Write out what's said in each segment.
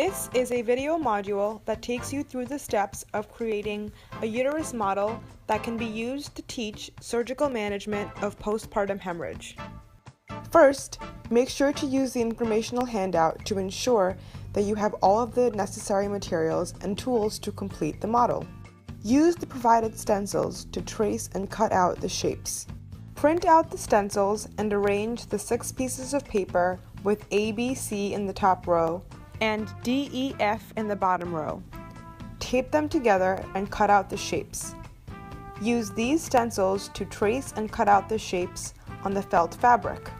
This is a video module that takes you through the steps of creating a uterus model that can be used to teach surgical management of postpartum hemorrhage. First, make sure to use the informational handout to ensure that you have all of the necessary materials and tools to complete the model. Use the provided stencils to trace and cut out the shapes. Print out the stencils and arrange the 6 pieces of paper with A, B, C in the top row and D, E, F in the bottom row. Tape them together and cut out the shapes. Use these stencils to trace and cut out the shapes on the felt fabric.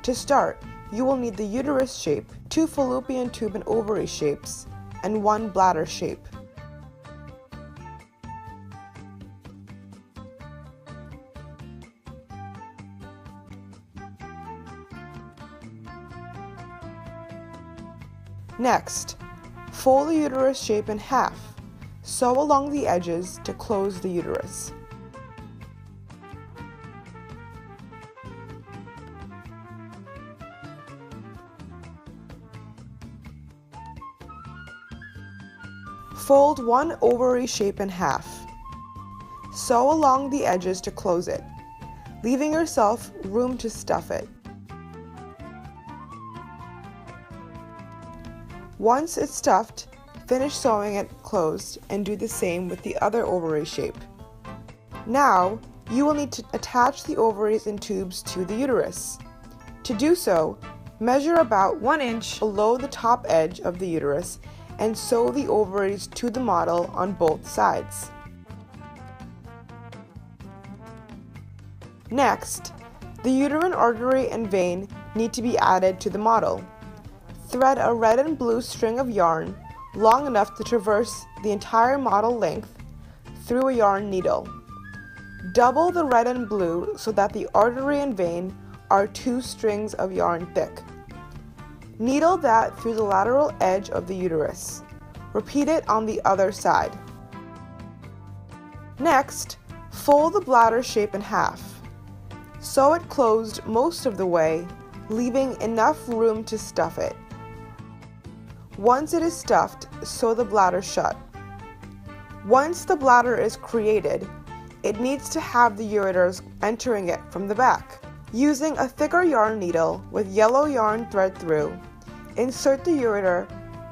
To start, you will need the uterus shape, 2 fallopian tube and ovary shapes, and 1 bladder shape. Next, fold the uterus shape in half. Sew along the edges to close the uterus. Fold 1 ovary shape in half. Sew along the edges to close it, leaving yourself room to stuff it. Once it's stuffed, finish sewing it closed and do the same with the other ovary shape. Now, you will need to attach the ovaries and tubes to the uterus. To do so, measure about 1 inch below the top edge of the uterus and sew the ovaries to the model on both sides. Next, the uterine artery and vein need to be added to the model. Thread a red and blue string of yarn long enough to traverse the entire model length through a yarn needle. Double the red and blue so that the artery and vein are 2 strings of yarn thick. Needle that through the lateral edge of the uterus. Repeat it on the other side. Next, fold the bladder shape in half. Sew it closed most of the way, leaving enough room to stuff it. Once it is stuffed, sew the bladder shut. Once the bladder is created, it needs to have the ureters entering it from the back. Using a thicker yarn needle with yellow yarn thread through, insert the ureter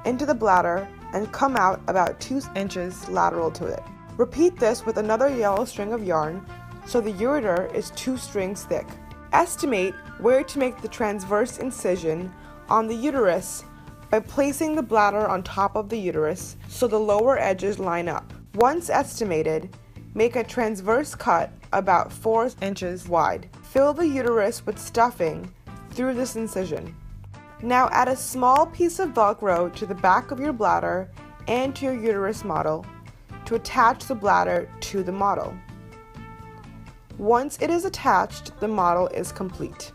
into the bladder and come out about 2 inches lateral to it. Repeat this with another yellow string of yarn so the ureter is 2 strings thick. Estimate where to make the transverse incision on the uterus by placing the bladder on top of the uterus so the lower edges line up. Once estimated, make a transverse cut about 4 inches wide. Fill the uterus with stuffing through this incision. Now add a small piece of Velcro to the back of your bladder and to your uterus model to attach the bladder to the model. Once it is attached, the model is complete.